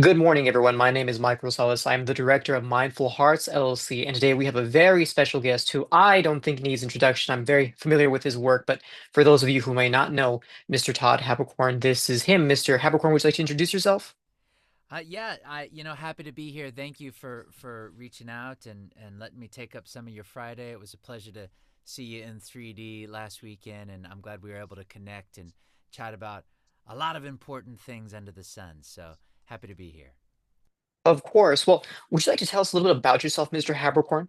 Good morning, everyone. My name is Mike Rosales. I'm the director of Mindful Hearts LLC, and today we have a very special guest who I don't think needs introduction. I'm very familiar with his work, but for those of you who may not know, Mr. Todd Haberkorn, this is him. Mr. Haberkorn, would you like to introduce yourself? Yeah, happy to be here. Thank you for reaching out and letting me take up some of your Friday. It was a pleasure to see you in 3D last weekend, and I'm glad we were able to connect and chat about a lot of important things under the sun. So happy to be here. Of course. Well, would you like to tell us a little bit about yourself, Mr. Haberkorn?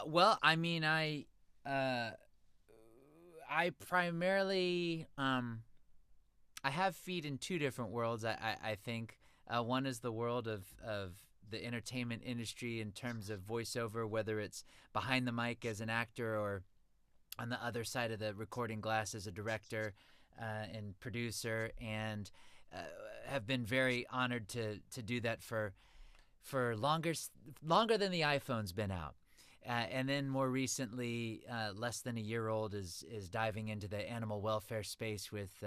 Well, I mean, uh, I primarily I have feet in two different worlds. I think one is the world of the entertainment industry in terms of voiceover, whether it's behind the mic as an actor or on the other side of the recording glass as a director and producer, and uh, have been very honored to do that for longer than the iPhone's been out. And then more recently, less than a year old, is diving into the animal welfare space with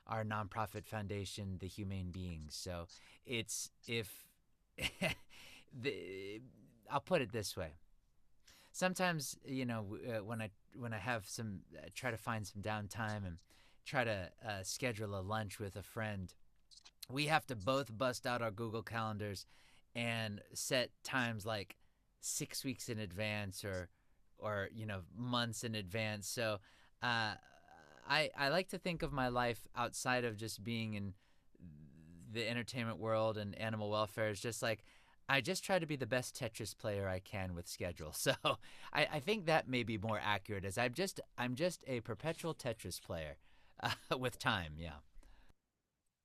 our nonprofit foundation, the Humane Beings. So it's if the I'll put it this way. Sometimes when I have some try to find some downtime and try to schedule a lunch with a friend, we have to both bust out our Google calendars and set times like 6 weeks in advance or months in advance. So uh, I like to think of my life outside of just being in the entertainment world and animal welfare is just like I just try to be the best Tetris player I can with schedule. So I think that may be more accurate as I'm just a perpetual Tetris player with time. Yeah.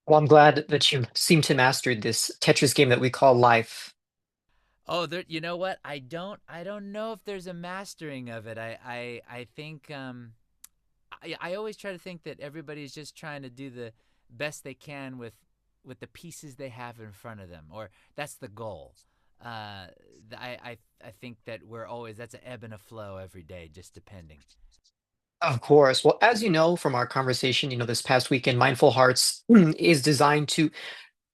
Well, I'm glad that you seem to master this Tetris game that we call life. Oh, there. You know what? I don't know if there's a mastering of it. I think I always try to think that everybody's just trying to do the best they can with the pieces they have in front of them, or that's the goal. I think that we're always that's an ebb and a flow every day, just depending. Of course. Well, as you know from our conversation, this past weekend, Mindful Hearts is designed to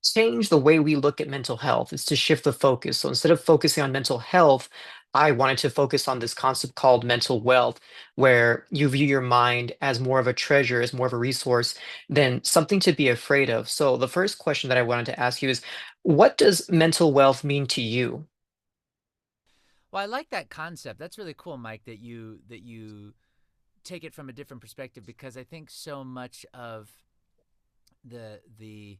change the way we look at mental health. Is to shift the focus. So instead of focusing on mental health, I wanted to focus on this concept called mental wealth, where you view your mind as more of a treasure, as more of a resource than something to be afraid of. So the first question that I wanted to ask you is, what does mental wealth mean to you? Well, I like that concept. That's really cool, Mike. That you take it from a different perspective because I think so much of the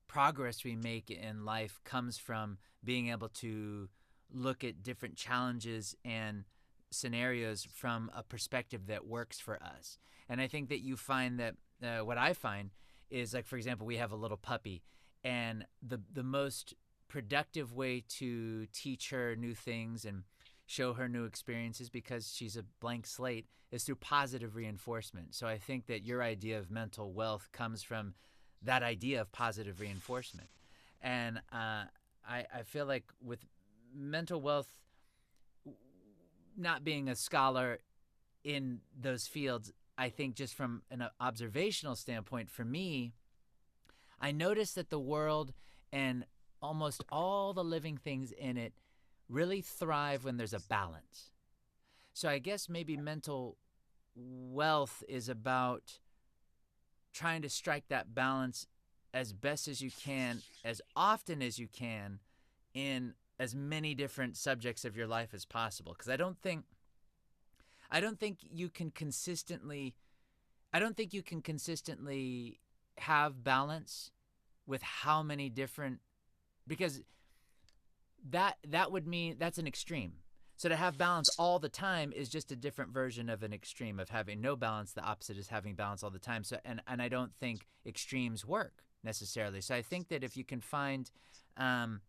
progress we make in life comes from being able to look at different challenges and scenarios from a perspective that works for us. And I think that you find that what I find is like, for example, we have a little puppy, and the most productive way to teach her new things and show her new experiences because she's a blank slate is through positive reinforcement. So I think that your idea of mental wealth comes from that idea of positive reinforcement. And I feel like with mental wealth, not being a scholar in those fields, I think just from an observational standpoint, for me, I noticed that the world and almost all the living things in it really thrive when there's a balance. So I guess maybe mental wealth is about trying to strike that balance as best as you can, as often as you can, in as many different subjects of your life as possible. Because I don't think you can consistently have balance with how many different because that would mean that's an extreme. So to have balance all the time is just a different version of an extreme of having no balance. The opposite is having balance all the time. So and I don't think extremes work necessarily. So I think that if you can find um,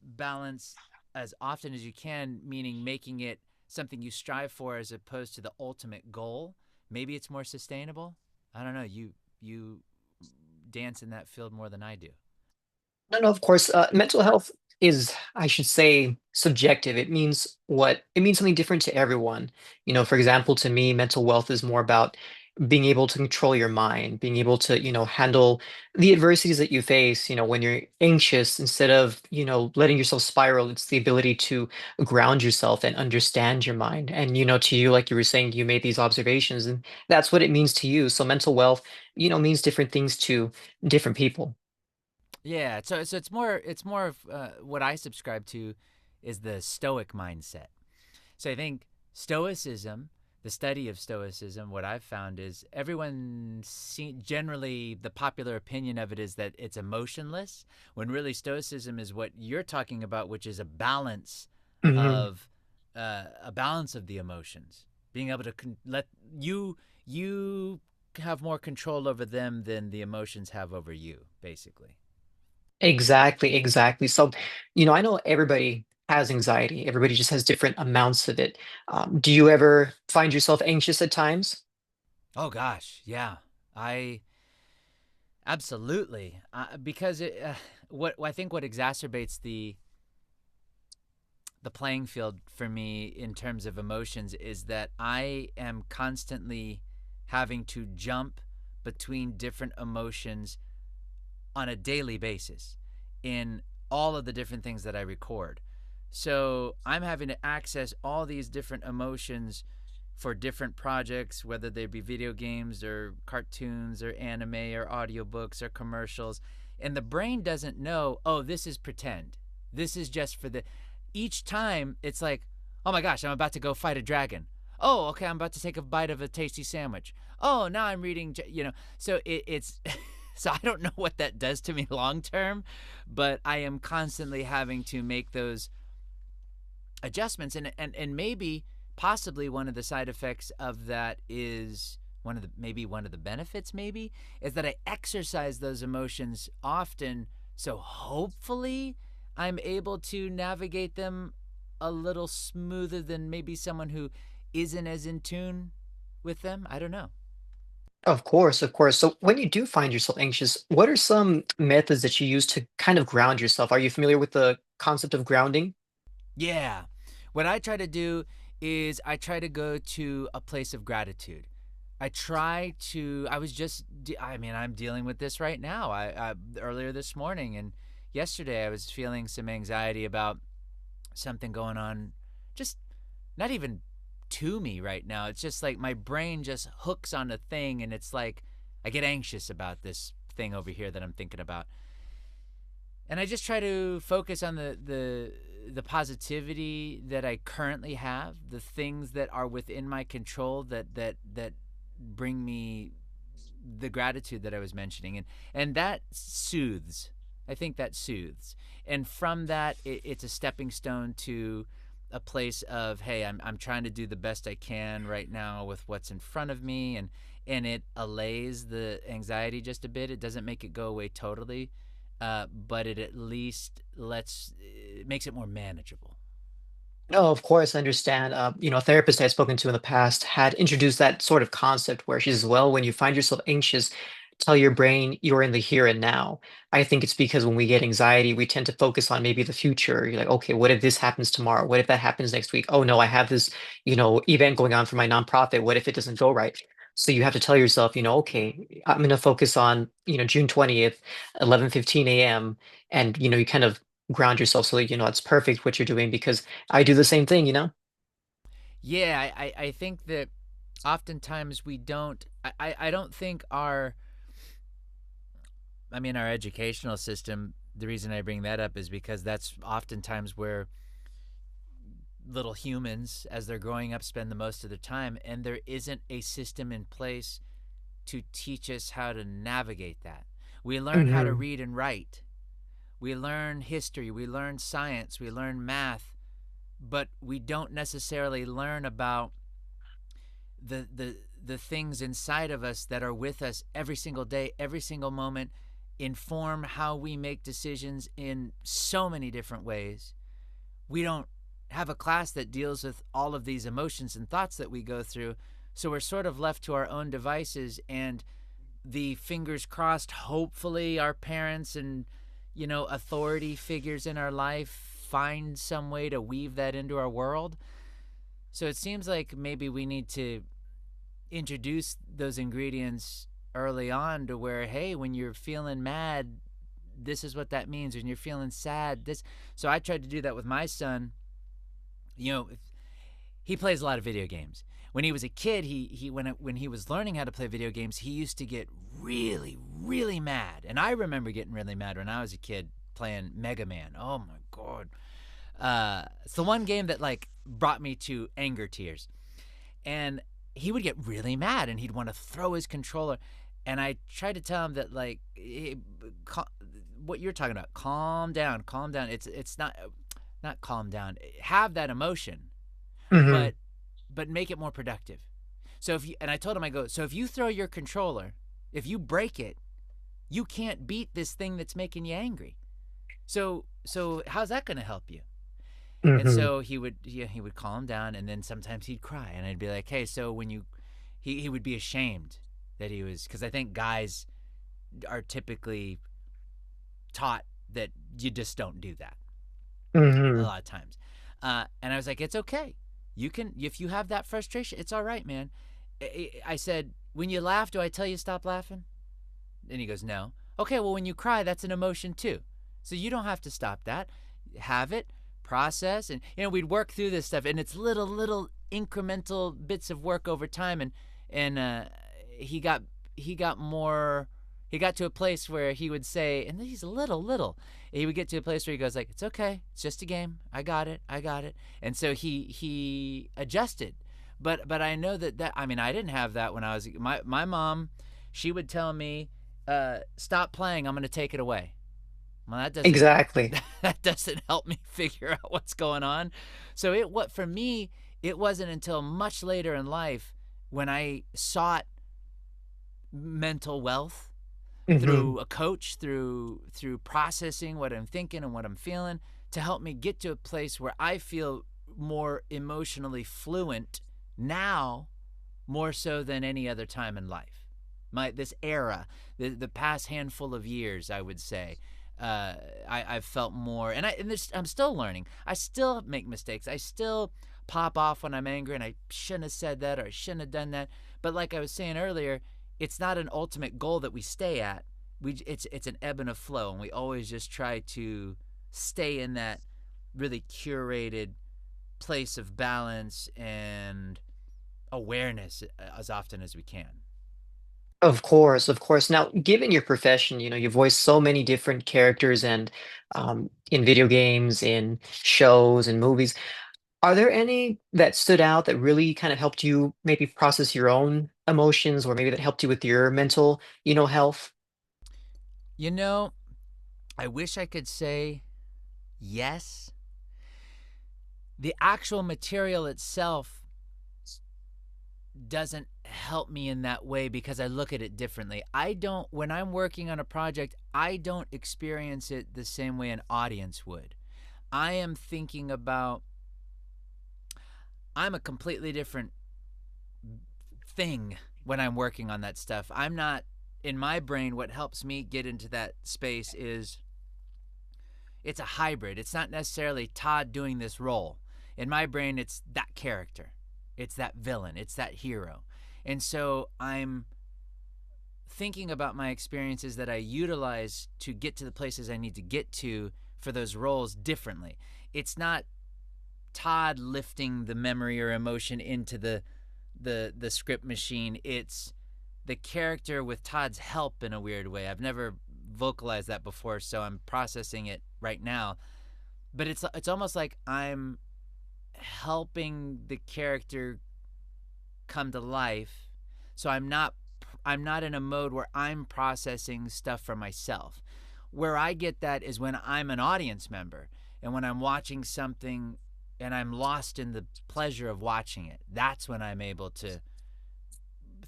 balance as often as you can, meaning making it something you strive for as opposed to the ultimate goal, maybe it's more sustainable. I don't know. You dance in that field more than I do. No, no, of course. Mental health is, I should say, subjective. It means something different to everyone. For example, to me, mental wealth is more about being able to control your mind, being able to, handle the adversities that you face, when you're anxious, instead of, letting yourself spiral, it's the ability to ground yourself and understand your mind. And, to you, like you were saying, you made these observations, and that's what it means to you. So mental wealth, means different things to different people. Yeah, so it's more of what I subscribe to is the Stoic mindset. So I think Stoicism, the study of Stoicism, what I've found is generally the popular opinion of it is that it's emotionless, when really Stoicism is what you're talking about, which is Mhm. of a balance of the emotions, being able to let you have more control over them than the emotions have over you, basically. Exactly, exactly. So, I know everybody has anxiety. Everybody just has different amounts of it. Do you ever find yourself anxious at times? Oh gosh, yeah. I absolutely because what I think what exacerbates the playing field for me in terms of emotions is that I am constantly having to jump between different emotions on a daily basis in all of the different things that I record. So I'm having to access all these different emotions for different projects, whether they be video games or cartoons or anime or audiobooks or commercials. And the brain doesn't know, oh, this is pretend. This is just for the. Each time it's like, oh my gosh, I'm about to go fight a dragon. Oh, okay, I'm about to take a bite of a tasty sandwich. Oh, now I'm reading, So it's. So I don't know what that does to me long term, but I am constantly having to make those adjustments, and maybe possibly one of the side effects of that is one of the benefits maybe is that I exercise those emotions often, so hopefully I'm able to navigate them a little smoother than maybe someone who isn't as in tune with them. I don't know. Of course, of course. So when you do find yourself anxious, what are some methods that you use to kind of ground yourself? Are you familiar with the concept of grounding? Yeah. What I try to do is I try to go to a place of gratitude. I was just, I mean, I'm dealing with this right now. Earlier this morning and yesterday, I was feeling some anxiety about something going on, just not even to me right now. It's just like my brain just hooks on a thing and it's like I get anxious about this thing over here that I'm thinking about. And I just try to focus on the positivity that I currently have, the things that are within my control that bring me the gratitude that I was mentioning, and that soothes. I think that soothes, and from that, it's a stepping stone to a place of, hey, I'm trying to do the best I can right now with what's in front of me, and it allays the anxiety just a bit. It doesn't make it go away totally, but it at least it makes it more manageable. No, of course, I understand. A therapist I've spoken to in the past had introduced that sort of concept where she says, well, when you find yourself anxious, tell your brain you're in the here and now. I think it's because when we get anxiety, we tend to focus on maybe the future. You're like, okay, what if this happens tomorrow? What if that happens next week? Oh no, I have this, event going on for my nonprofit. What if it doesn't go right? So you have to tell yourself, okay, I'm going to focus on, June 20th, 11:15 a.m. And, you kind of ground yourself so that, it's perfect what you're doing because I do the same thing. Yeah, I think that oftentimes we don't. I don't think our educational system. The reason I bring that up is because that's oftentimes where little humans, as they're growing up, spend the most of their time, and there isn't a system in place to teach us how to navigate that. We learn how to Mhm. read and write. We learn history. We learn science. We learn math, but we don't necessarily learn about the things inside of us that are with us every single day, every single moment, inform how we make decisions in so many different ways. We don't have a class that deals with all of these emotions and thoughts that we go through, so we're sort of left to our own devices, and the fingers crossed, hopefully our parents and authority figures in our life find some way to weave that into our world. So it seems like maybe we need to introduce those ingredients early on to where, hey, when you're feeling mad, this is what that means. When you're feeling sad, this. So I tried to do that with my son. You know, he plays a lot of video games. When he was a kid, when he was learning how to play video games, he used to get really, really mad. And I remember getting really mad when I was a kid playing Mega Man. Oh my god. It's the one game that like brought me to anger tears. And he would get really mad and he'd want to throw his controller. And I tried to tell him that like what you're talking about, calm down, calm down. It's not calm down. Have that emotion, Hmm. but make it more productive. So if you, and I told him, I go, so if you throw your controller, if you break it, you can't beat this thing that's making you angry. So how's that going to help you? And Hmm. so he would calm down, and then sometimes he'd cry, and I'd be like, hey, so when you, he would be ashamed that he was, because I think guys are typically taught that you just don't do that a Hmm. lot of times. And I was like, it's okay. You can, if you have that frustration, it's all right, man. I said, when you laugh, do I tell you stop laughing? And he goes, no. Okay, well, when you cry, that's an emotion too. So you don't have to stop that. Have it, process. And, we'd work through this stuff. And it's little incremental bits of work over time. And he got, he got more, he got to a place where he would say, and he's little, he would get to a place where he goes like, it's okay. It's just a game. I got it. I got it. And so he adjusted. But I know that I mean, I didn't have that when I was, my mom, she would tell me, stop playing. I'm going to take it away. Well, that doesn't Exactly. that doesn't help me figure out what's going on. So what for me, it wasn't until much later in life when I sought mental wealth Hmm. through a coach, through processing what I'm thinking and what I'm feeling to help me get to a place where I feel more emotionally fluent now more so than any other time in life. This era, the past handful of years, I would say, I've felt more, I'm still learning. I still make mistakes. I still pop off when I'm angry, and I shouldn't have said that or I shouldn't have done that. But like I was saying earlier, it's not an ultimate goal that we stay at. It's an ebb and a flow, and we always just try to stay in that really curated place of balance and awareness as often as we can. Of course, of course. Now, given your profession, you've voiced so many different characters and in video games, in shows and movies. Are there any that stood out that really kind of helped you maybe process your own emotions, or maybe that helped you with your mental, health? You know, I wish I could say yes. The actual material itself doesn't help me in that way because I look at it differently. I don't, when I'm working on a project, I don't experience it the same way an audience would. I am thinking about, I'm a completely different thing when I'm working on that stuff. I'm not, in my brain, what helps me get into that space is it's a hybrid. It's not necessarily Todd doing this role. In my brain, it's that character, it's that villain, it's that hero. And so I'm thinking about my experiences that I utilize to get to the places I need to get to for those roles differently. It's not Todd lifting the memory or emotion into the script machine. It's the character with Todd's help in a weird way. I've never vocalized that before, so I'm processing it right now. But it's almost like I'm helping the character come to life. So I'm not in a mode where I'm processing stuff for myself. Where I get that is when I'm an audience member and when I'm watching something and I'm lost in the pleasure of watching it. That's when I'm able to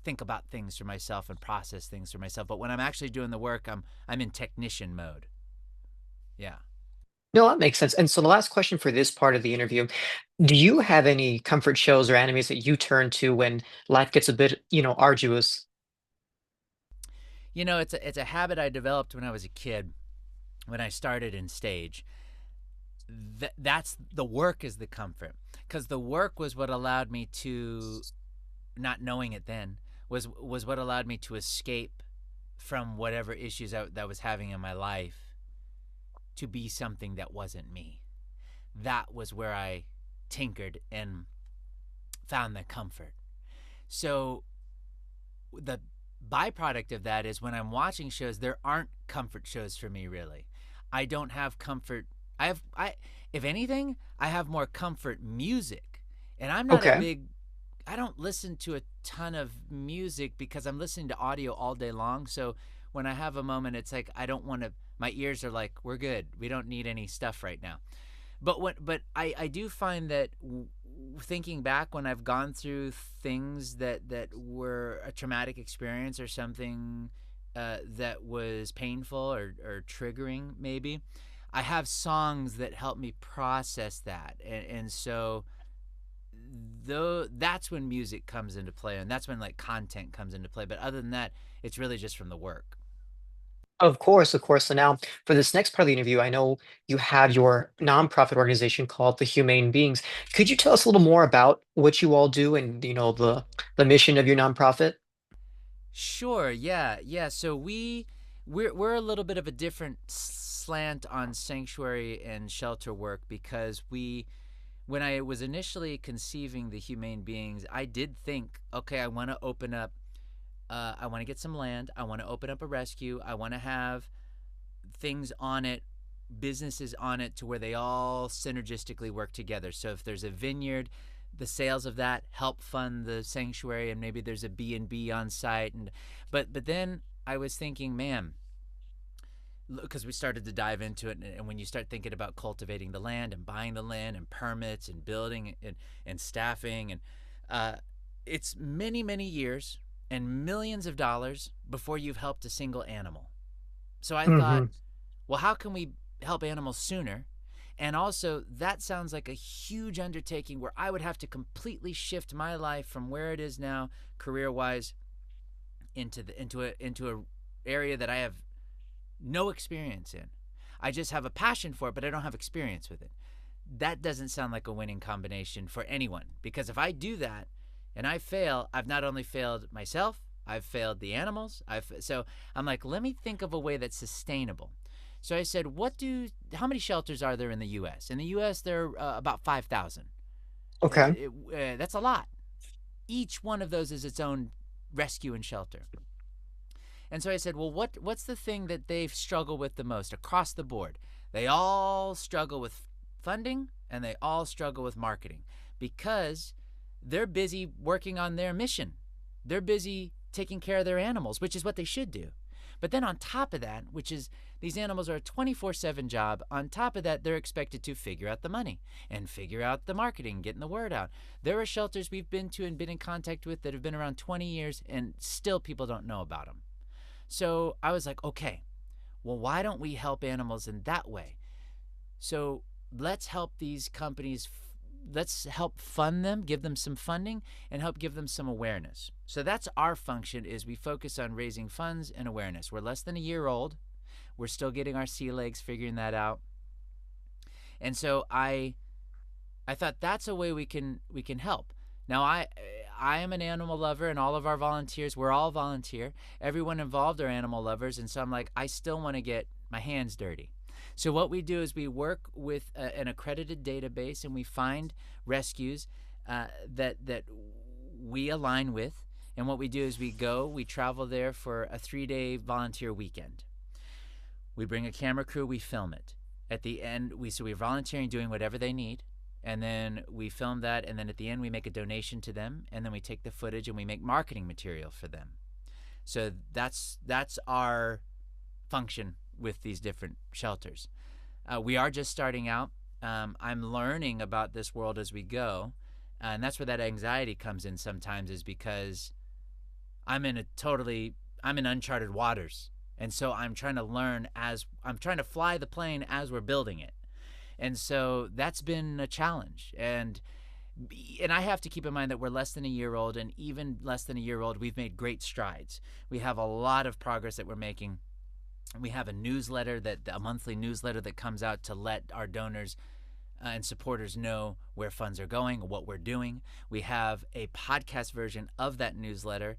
think about things for myself and process things for myself. But when I'm actually doing the work, I'm in technician mode. Yeah. No, that makes sense. And so the last question for this part of the interview, do you have any comfort shows or animes that you turn to when life gets a bit, arduous? It's a habit I developed when I was a kid, when I started in stage. That's the work is the comfort because the work was what allowed me to not knowing it then, was what allowed me to escape from whatever issues that I was having in my life to be something that wasn't me. That was where I tinkered and found the comfort. So the byproduct of that is when I'm watching shows, there aren't comfort shows for me really. I don't have comfort. I if anything, I have more comfort music. And I'm not a Okay. big I don't listen to a ton of music because I'm listening to audio all day long. So when I have a moment, it's like I don't want to. My ears are like, we're good. We don't need any stuff right now. But I do find that thinking back when I've gone through things that were a traumatic experience or something that was painful or triggering, maybe I have songs that help me process that, and so though that's when music comes into play and that's when like content comes into play. But other than that, it's really just from the work. Of course, of course. So now for this next part of the interview, I know you have your nonprofit organization called the Humane Beings. Could you tell us a little more about what you all do and the mission of your nonprofit? Sure, yeah. So we're a little bit of a different slant on sanctuary and shelter work because we when I was initially conceiving the Humane Beings, I did think, okay, I want to open up I want to get some land. I want to open up a rescue. I want to have things on it, businesses on it, to where they all synergistically work together. So if there's a vineyard, the sales of that help fund the sanctuary, and maybe there's a B&B on site. And but then I was thinking, man, because we started to dive into it, and when you start thinking about cultivating the land and buying the land and permits and building and staffing, and uh, it's many years and millions of dollars before you've helped a single animal. So I thought, Hmm. well, how can we help animals sooner? And also, that sounds like a huge undertaking where I would have to completely shift my life from where it is now, career-wise, into a area that I have no experience in. I just have a passion for it, but I don't have experience with it. That doesn't sound like a winning combination for anyone, because if I do that and I fail, I've not only failed myself, I've failed the animals. So I'm like, let me think of a way that's sustainable. So I said, how many shelters are there in the U.S.? In the U.S., there are about 5,000. Okay. That's a lot. Each one of those is its own rescue and shelter. And so I said, well, what's the thing that they struggle with the most across the board? They all struggle with funding and they all struggle with marketing because they're busy working on their mission. They're busy taking care of their animals, which is what they should do. But then on top of that, which is these animals are a 24/7 job, on top of that, they're expected to figure out the money and figure out the marketing, getting the word out. There are shelters we've been to and been in contact with that have been around 20 years and still people don't know about them. So I was like, okay, well, why don't we help animals in that way? So let's help these companies. Let's help fund them, give them some funding, and help give them some awareness. So that's our function. Is we focus on raising funds and awareness. We're less than a year old. We're still getting our sea legs, figuring that out. And so I thought that's a way we can help. Now I am an animal lover, and all of our volunteers, we're all volunteer. Everyone involved are animal lovers, and so I'm like, I still want to get my hands dirty. So what we do is we work with an accredited database, and we find rescues that we align with. And what we do is we travel there for a 3-day volunteer weekend. We bring a camera crew, we film it. At the end, we're volunteering, doing whatever they need, and then we film that, and then at the end we make a donation to them, and then we take the footage and we make marketing material for them. So that's our function with these different shelters. We are just starting out. I'm learning about this world as we go, and that's where that anxiety comes in sometimes, is because I'm in uncharted waters, and so I'm trying to learn as I'm trying to fly the plane as we're building it. And so that's been a challenge. And I have to keep in mind that we're less than a year old, and even less than a year old, we've made great strides. We have a lot of progress that we're making. We have a monthly newsletter that comes out to let our donors and supporters know where funds are going, what we're doing. We have a podcast version of that newsletter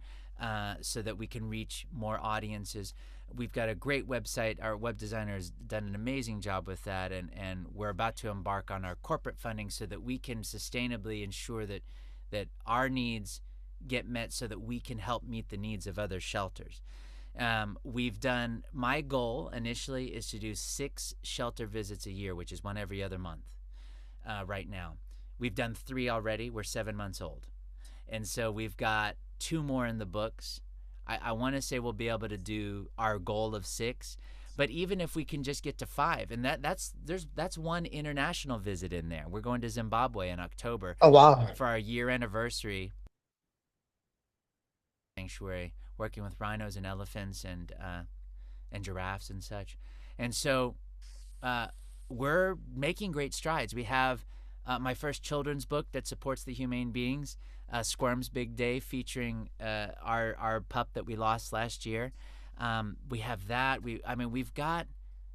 so that we can reach more audiences. We've got a great website. Our web designer has done an amazing job with that, and we're about to embark on our corporate funding so that we can sustainably ensure that our needs get met so that we can help meet the needs of other shelters. We've done, my goal initially is to do 6 shelter visits a year, which is one every other month right now. We've done 3 already. We're 7 months old. And so we've got 2 more in the books. I want to say we'll be able to do our goal of 6. But even if we can just get to 5, and that's one international visit in there. We're going to Zimbabwe in October Oh, wow. for our year anniversary sanctuary, working with rhinos and elephants and giraffes and such. And so we're making great strides. We have my first children's book that supports the humane beings, Squirm's Big Day, featuring our pup that we lost last year. We have that. We've got.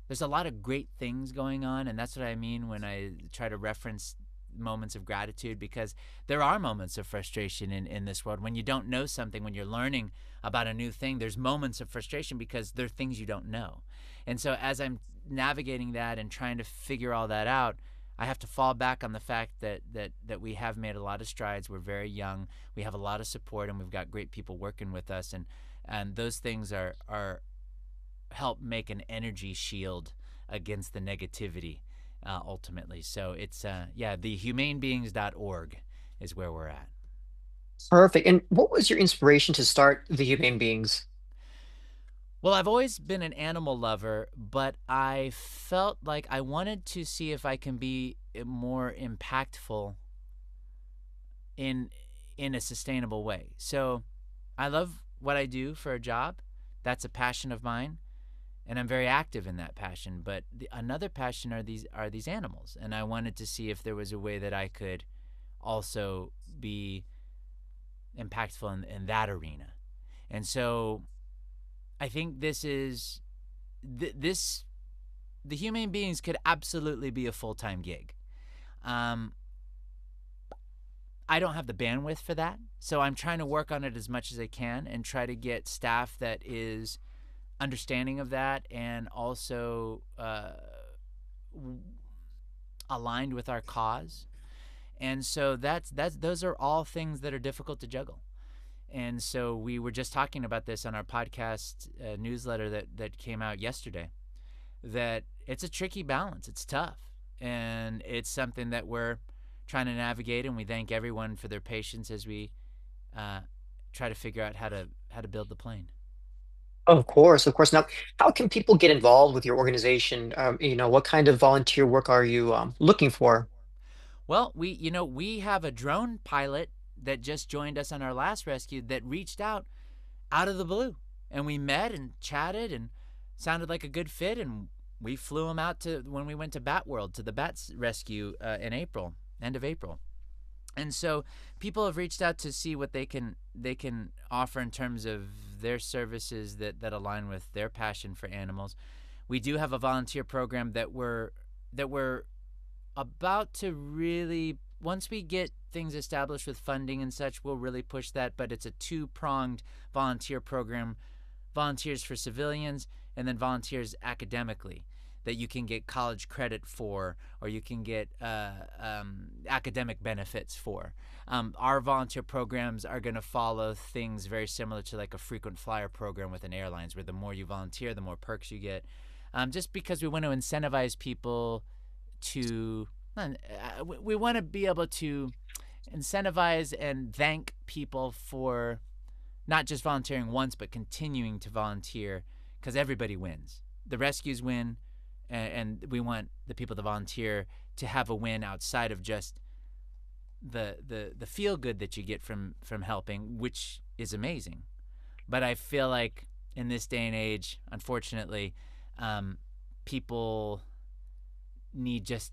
There's a lot of great things going on, and that's what I mean when I try to reference moments of gratitude, because there are moments of frustration in this world when you don't know something, when you're learning about a new thing. There's moments of frustration because there are things you don't know. And so as I'm navigating that and trying to figure all that out, I have to fall back on the fact that we have made a lot of strides. We're very young. We have a lot of support, and we've got great people working with us, and those things are help make an energy shield against the negativity ultimately. So it's thehumanebeings.org is where we're at. Perfect. And what was your inspiration to start the Humane Beings? Well, I've always been an animal lover, but I felt like I wanted to see if I can be more impactful in in a sustainable way. So I love what I do for a job. That's a passion of mine, and I'm very active in that passion. But another passion are these animals, and I wanted to see if there was a way that I could also be impactful in that arena. And so I think this is this the Humane Beings could absolutely be a full-time gig. Um, I don't have the bandwidth for that, so I'm trying to work on it as much as I can and try to get staff that is understanding of that and also aligned with our cause. And so that's those are all things that are difficult to juggle. And so we were just talking about this on our podcast newsletter that came out yesterday, that it's a tricky balance. It's tough. And it's something that we're trying to navigate, and we thank everyone for their patience as we try to figure out how to build the plane. Of course, of course. Now, how can people get involved with your organization? What kind of volunteer work are you looking for? Well, we have a drone pilot that just joined us on our last rescue that reached out of the blue, and we met and chatted and sounded like a good fit, and we flew him out to when we went to Bat World to the Bats rescue in April, end of April. And so people have reached out to see what they can offer in terms of their services that align with their passion for animals. We do have a volunteer program that we're about to really, once we get things established with funding and such, we'll really push that. But it's a 2-pronged volunteer program: volunteers for civilians and then volunteers academically, that you can get college credit for, or you can get academic benefits for. Our volunteer programs are going to follow things very similar to like a frequent flyer program with an airlines, where the more you volunteer, the more perks you get. Just because we want to incentivize people to, we want to be able to incentivize and thank people for not just volunteering once, but continuing to volunteer, because everybody wins. The rescues win, and we want the people to volunteer to have a win outside of just the feel good that you get from helping, which is amazing. But I feel like in this day and age, unfortunately, people need just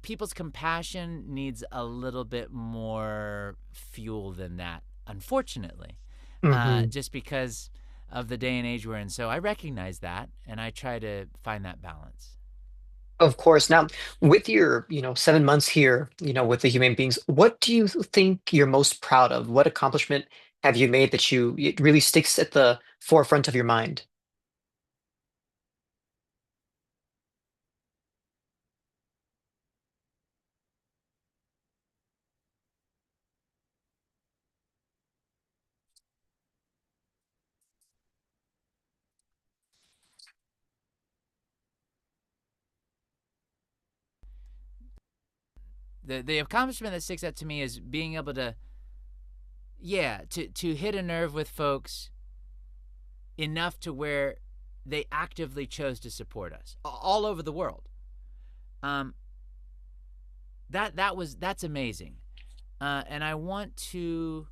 people's compassion needs a little bit more fuel than that, unfortunately, Hmm. just because of the day and age we're in. So I recognize that, and I try to find that balance. Of course. Now, with your, 7 months here, with the human beings, what do you think you're most proud of? What accomplishment have you made that it really sticks at the forefront of your mind? The accomplishment that sticks out to me is being able to, yeah, to hit a nerve with folks enough to where they actively chose to support us all over the world. Um, that's amazing, and I want to.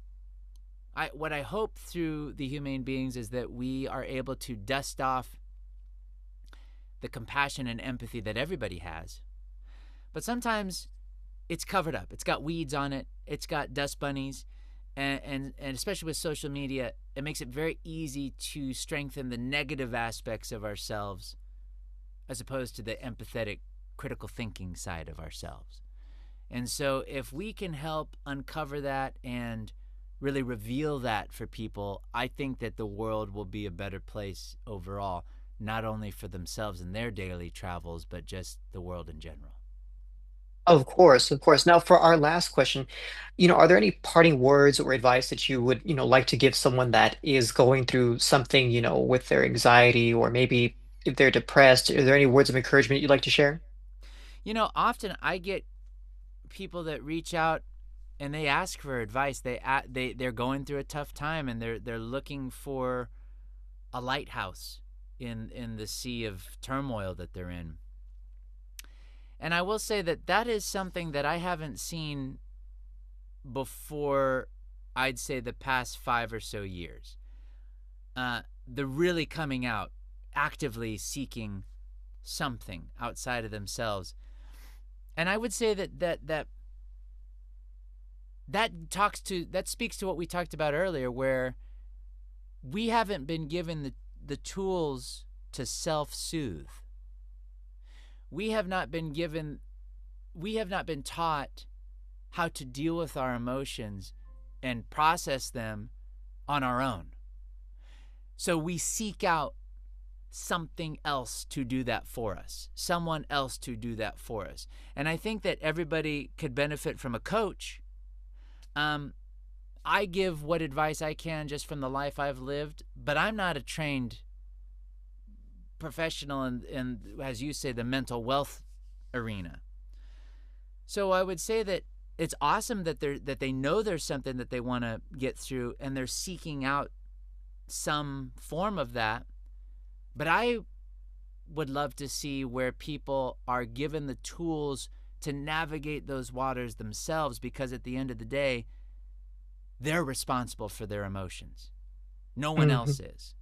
What I hope through the humane beings is that we are able to dust off the compassion and empathy that everybody has, but sometimes it's covered up. It's got weeds on it. It's got dust bunnies, and especially with social media, it makes it very easy to strengthen the negative aspects of ourselves as opposed to the empathetic, critical thinking side of ourselves. And so, if we can help uncover that and really reveal that for people, I think that the world will be a better place overall, not only for themselves and their daily travels, but just the world in general. Of course, of course. Now, for our last question, are there any parting words or advice that you would, like to give someone that is going through something, with their anxiety, or maybe if they're depressed? Are there any words of encouragement you'd like to share? Often I get people that reach out and they ask for advice. They're going through a tough time and they're looking for a lighthouse in the sea of turmoil that they're in. And I will say that that is something that I haven't seen before. I'd say the past 5 or so years. The really coming out, actively seeking something outside of themselves. And I would say that speaks to what we talked about earlier, where we haven't been given the tools to self-soothe. We have not been given we have not been taught how to deal with our emotions and process them on our own. So we seek out something else to do that for us, someone else to do that for us. And I think that everybody could benefit from a coach. I give what advice I can just from the life I've lived, but I'm not a trained professional in, as you say, the mental wealth arena. So I would say that it's awesome that they know there's something that they want to get through and they're seeking out some form of that. But I would love to see where people are given the tools to navigate those waters themselves, because at the end of the day, they're responsible for their emotions. No one Mhm. else is.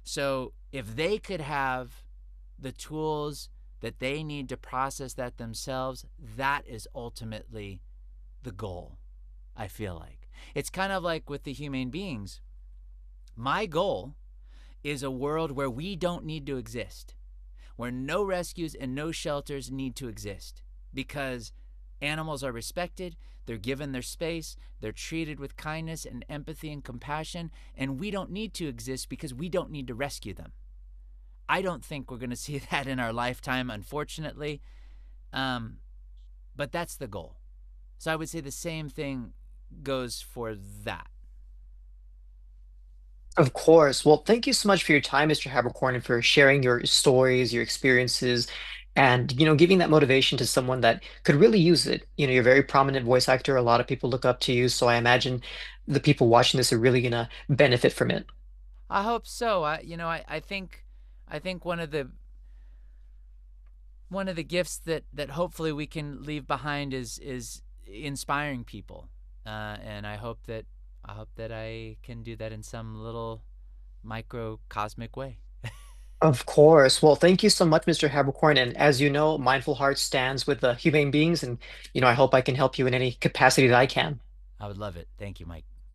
So if they could have the tools that they need to process that themselves, that is ultimately the goal, I feel like. It's kind of like with the humane beings. My goal is a world where we don't need to exist, where no rescues and no shelters need to exist, because animals are respected, they're given their space, they're treated with kindness and empathy and compassion, and we don't need to exist because we don't need to rescue them. I don't think we're going to see that in our lifetime, unfortunately, but that's the goal. So I would say the same thing goes for that. Of course. Well, thank you so much for your time, Mr. Haberkorn, and for sharing your stories, your experiences, and giving that motivation to someone that could really use it. You're a very prominent voice actor. A lot of people look up to you, so I imagine the people watching this are really gonna benefit from it. I hope so. I think one of the gifts that hopefully we can leave behind is inspiring people, and I hope that I can do that in some little microcosmic way. Of course. Well, thank you so much, Mr. Haberkorn. And as you know, Mindful Heart stands with the humane beings, and I hope I can help you in any capacity that I can. I would love it. Thank you, Mike.